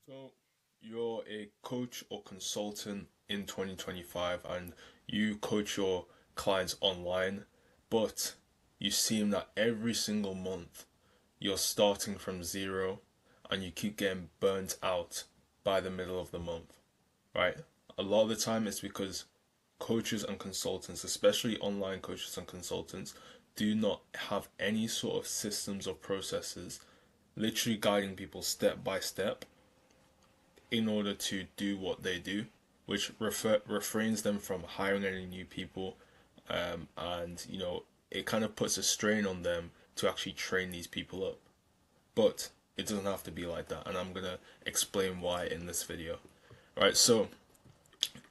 So, you're a coach or consultant in 2025 and you coach your clients online, but you seem that every single month you're starting from zero and you keep getting burnt out by the middle of the month, right? A lot of the time it's because coaches and consultants, especially online coaches and consultants, do not have any sort of systems or processes literally guiding people step by step in order to do what they do, which refrains them from hiring any new people, and it kind of puts a strain on them to actually train these people up. But it doesn't have to be like that, and I'm gonna explain why in this video. Right, so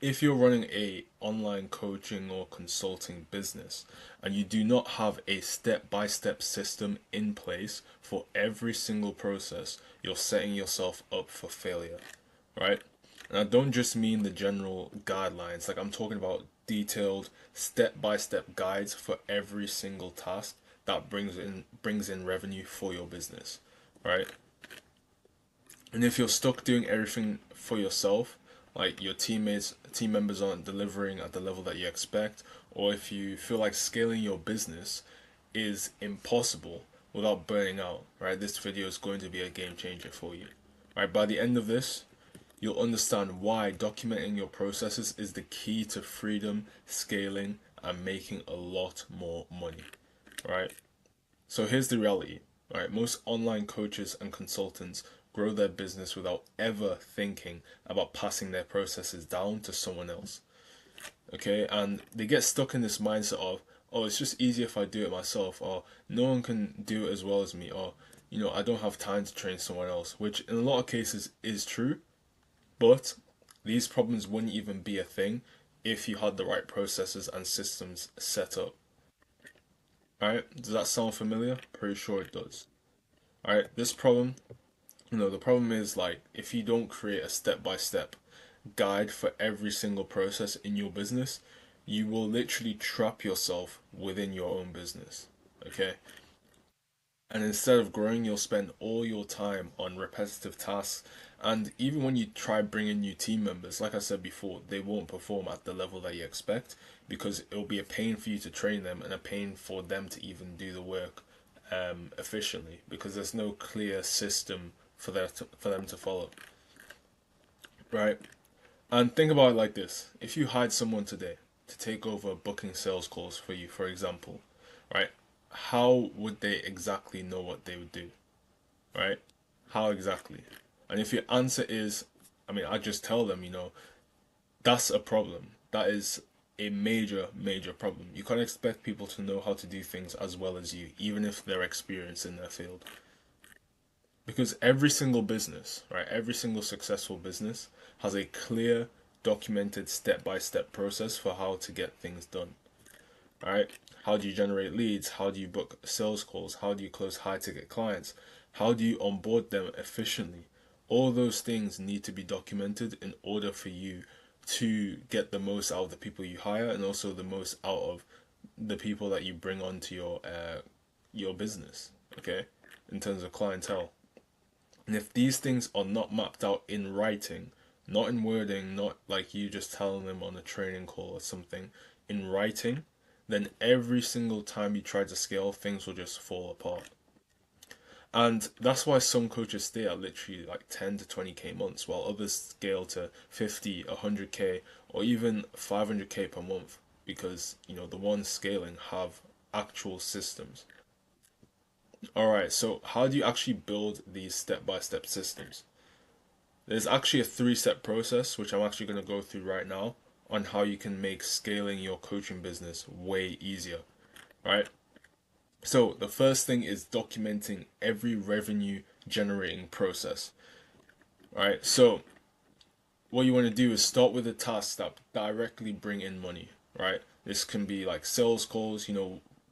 if you're running a online coaching or consulting business and you do not have a step-by-step system in place for every single process, you're setting yourself up for failure, right? And I don't just mean the general guidelines, like I'm talking about detailed step-by-step guides for every single task that brings in revenue for your business, right? And if you're stuck doing everything for yourself, like your team members aren't delivering at the level that you expect, or if you feel like scaling your business is impossible without burning out, right? This video is going to be a game changer for you. Right, by the end of this, you'll understand why documenting your processes is the key to freedom, scaling, and making a lot more money, right? So here's the reality, right? Most online coaches and consultants grow their business without ever thinking about passing their processes down to someone else. Okay, and they get stuck in this mindset of, oh, it's just easier if I do it myself, or no one can do it as well as me, or I don't have time to train someone else, which in a lot of cases is true, but these problems wouldn't even be a thing if you had the right processes and systems set up. Alright, does that sound familiar? Pretty sure it does. Alright, this problem, the problem is like if you don't create a step by step guide for every single process in your business, you will literally trap yourself within your own business. Okay? And instead of growing, you'll spend all your time on repetitive tasks. And even when you try bringing new team members, like I said before, they won't perform at the level that you expect because it'll be a pain for you to train them and a pain for them to even do the work efficiently because there's no clear system for them to follow, right? And think about it like this: if you hired someone today to take over booking sales calls for you, for example, right? How would they exactly know what they would do, right? How exactly? And if your answer is, I mean, I just tell them, that's a problem. That is a major, major problem. You can't expect people to know how to do things as well as you, even if they're experienced in their field. Because every single business, right, every single successful business has a clear, documented step by step process for how to get things done, right? How do you generate leads? How do you book sales calls? How do you close high ticket clients? How do you onboard them efficiently? All those things need to be documented in order for you to get the most out of the people you hire and also the most out of the people that you bring onto your business, okay? In terms of clientele. And if these things are not mapped out in writing, not in wording, not like you just telling them on a training call or something, in writing, then every single time you try to scale, things will just fall apart. And that's why some coaches stay at literally like 10 to 20k months, while others scale to 50, 100k, or even 500k per month, because the ones scaling have actual systems. Alright, so how do you actually build these step by step systems? There's actually a three-step process, which I'm actually going to go through right now, on how you can make scaling your coaching business way easier, right? So the first thing is documenting every revenue generating process, right? So what you want to do is start with the tasks that directly bring in money, right? This can be like sales calls,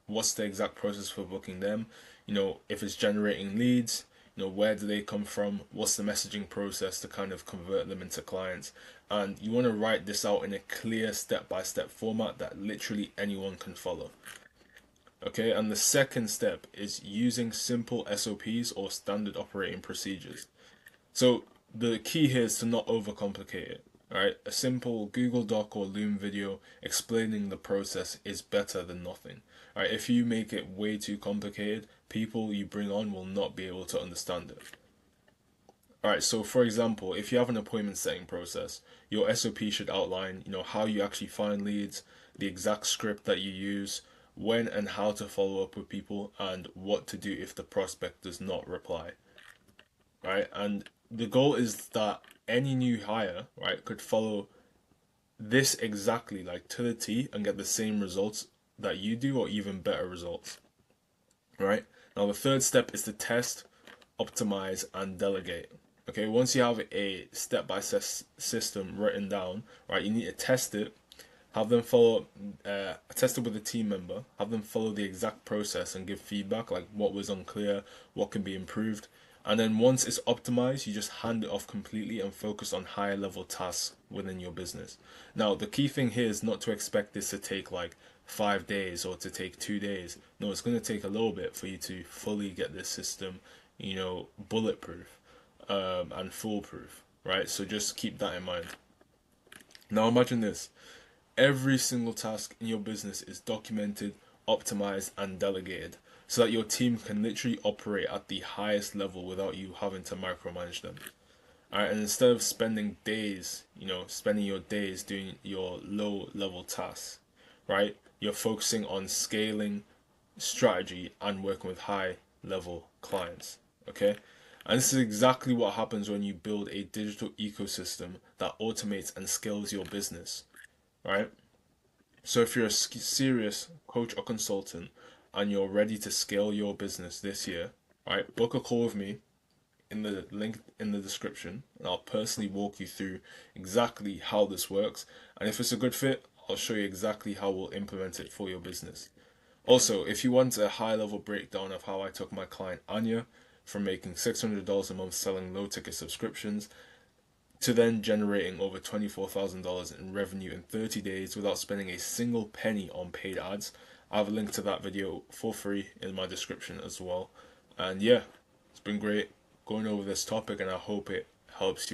what's the exact process for booking them, if it's generating leads, where do they come from, what's the messaging process to kind of convert them into clients. And you want to write this out in a clear step by step format that literally anyone can follow. Okay, and the second step is using simple SOPs or standard operating procedures. So the key here is to not overcomplicate it. Right? A simple Google Doc or Loom video explaining the process is better than nothing. Right? If you make it way too complicated, people you bring on will not be able to understand it. Alright, so for example, if you have an appointment setting process, your SOP should outline, how you actually find leads, the exact script that you use, when and how to follow up with people, and what to do if the prospect does not reply. Right? And the goal is that any new hire, right, could follow this exactly like to the T and get the same results that you do or even better results. Right? Now the third step is to test, optimize, and delegate. Okay, once you have a step-by-step system written down, right, you need to test it, have them follow, test it with a team member, have them follow the exact process and give feedback, like what was unclear, what can be improved. And then once it's optimized, you just hand it off completely and focus on higher level tasks within your business. Now, the key thing here is not to expect this to take like 5 days or to take 2 days. No, it's going to take a little bit for you to fully get this system, bulletproof and foolproof, right? So just keep that in mind. Now, imagine this: every single task in your business is documented, optimized, and delegated so that your team can literally operate at the highest level without you having to micromanage them. Alright, and instead of spending days, spending your days doing your low level tasks, right? You're focusing on scaling, strategy, and working with high level clients. Okay? And this is exactly what happens when you build a digital ecosystem that automates and scales your business, right? So if you're a serious coach or consultant and you're ready to scale your business this year, right, book a call with me in the link in the description, and I'll personally walk you through exactly how this works. And if it's a good fit, I'll show you exactly how we'll implement it for your business. Also, if you want a high level breakdown of how I took my client Anya from making $600 a month selling low ticket subscriptions to then generating over $24,000 in revenue in 30 days without spending a single penny on paid ads, I have a link to that video for free in my description as well. And yeah, it's been great going over this topic, and I hope it helps you.